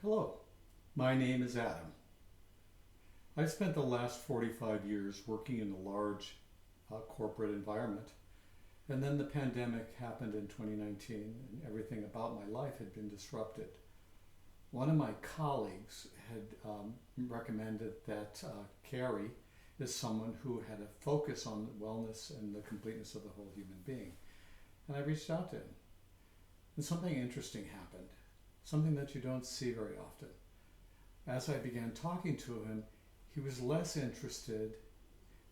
Hello, my name is Adam. I've spent the last 45 years working in a large corporate environment, and then the pandemic happened in 2019 and everything about my life had been disrupted. One of my colleagues had recommended that Carrie is someone who had a focus on wellness and the completeness of the whole human being. And I reached out to him, and something interesting happened, something that you don't see very often. As I began talking to him, he was less interested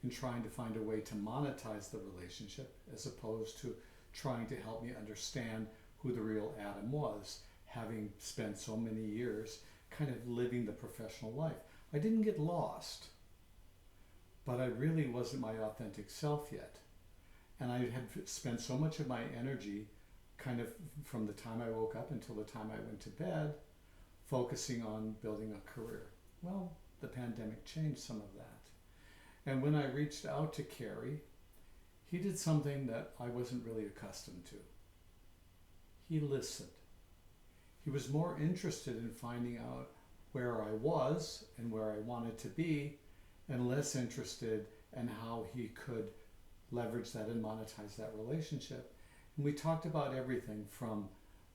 in trying to find a way to monetize the relationship as opposed to trying to help me understand who the real Adam was, having spent so many years kind of living the professional life. I didn't get lost, but I really wasn't my authentic self yet. And I had spent so much of my energy kind of from the time I woke up until the time I went to bed focusing on building a career. Well, the pandemic changed some of that. And when I reached out to Carrie, he did something that I wasn't really accustomed to. He listened. He was more interested in finding out where I was and where I wanted to be, and less interested in how he could leverage that and monetize that relationship. And we talked about everything from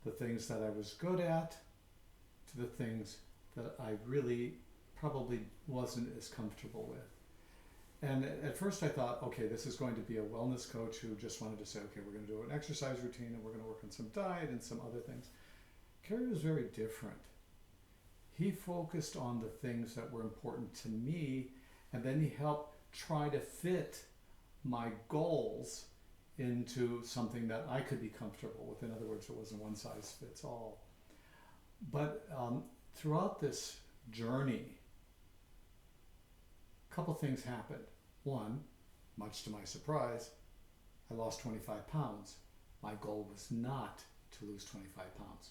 the things that I was good at to the things that I really probably wasn't as comfortable with. And at first I thought, okay, this is going to be a wellness coach who just wanted to say, okay, we're going to do an exercise routine and we're going to work on some diet and some other things. Carrie was very different. He focused on the things that were important to me, and then he helped try to fit my goals into something that I could be comfortable with. In other words, it wasn't one size fits all. But throughout this journey, a couple things happened. One, much to my surprise, I lost 25 pounds. My goal was not to lose 25 pounds.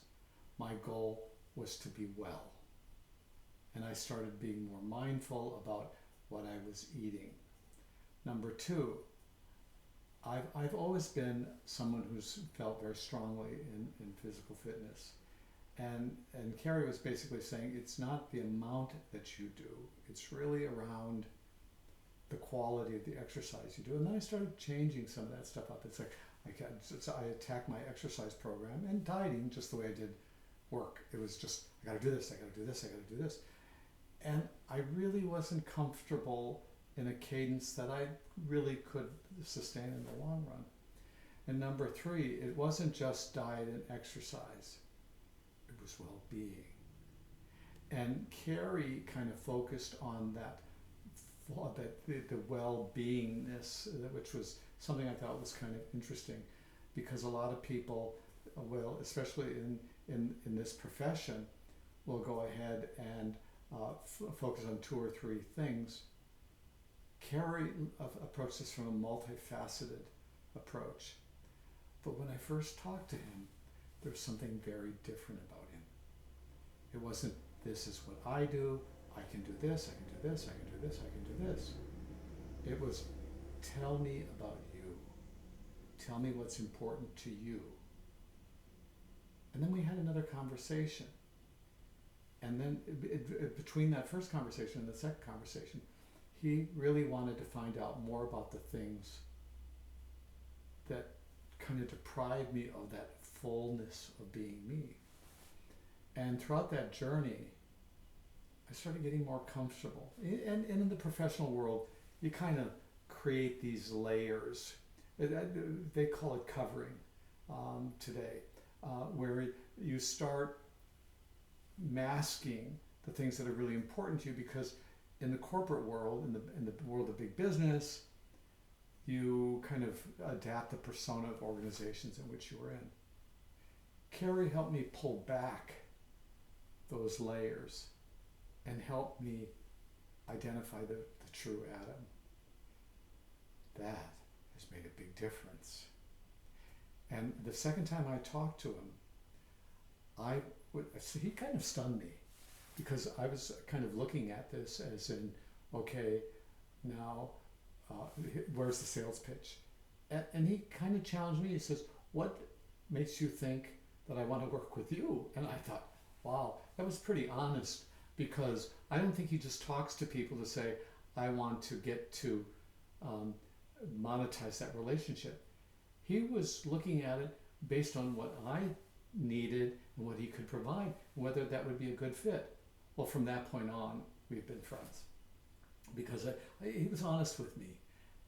My goal was to be well. And I started being more mindful about what I was eating. Number two, I've always been someone who's felt very strongly in physical fitness. And Carrie was basically saying it's not the amount that you do, it's really around the quality of the exercise you do. And then I started changing some of that stuff up. It's like I attacked my exercise program and dieting just the way I did work. It was just, I gotta do this, I gotta do this, I gotta do this. And I really wasn't comfortable in a cadence that I really could sustain in the long run. And number three, it wasn't just diet and exercise, it was well-being. And Carrie kind of focused on that the well-beingness, which was something I thought was kind of interesting, because a lot of people will, especially in this profession, will go ahead and focus on two or three things. Carrie approached this from a multifaceted approach. But when I first talked to him, there was something very different about him. It wasn't, this is what I do, I can do this, I can do this, I can do this, I can do this. It was, tell me about you. Tell me what's important to you. And then we had another conversation. And then between that first conversation and the second conversation, he really wanted to find out more about the things that kind of deprived me of that fullness of being me. And throughout that journey, I started getting more comfortable. And in the professional world, you kind of create these layers. They call it covering today, where you start masking the things that are really important to you, because in the corporate world, in the world of big business, you kind of adapt the persona of organizations in which you were in. Carrie helped me pull back those layers and help me identify the true Adam. That has made a big difference. And the second time I talked to him, he kind of stunned me, because I was kind of looking at this as in, okay, now where's the sales pitch? And he kind of challenged me. He says, what makes you think that I want to work with you? And I thought, wow, that was pretty honest, because I don't think he just talks to people to say, I want to get to monetize that relationship. He was looking at it based on what I needed and what he could provide, whether that would be a good fit. Well, from that point on, we've been friends, because he was honest with me.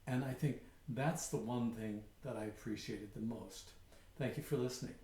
And I think that's the one thing that I appreciated the most. Thank you for listening.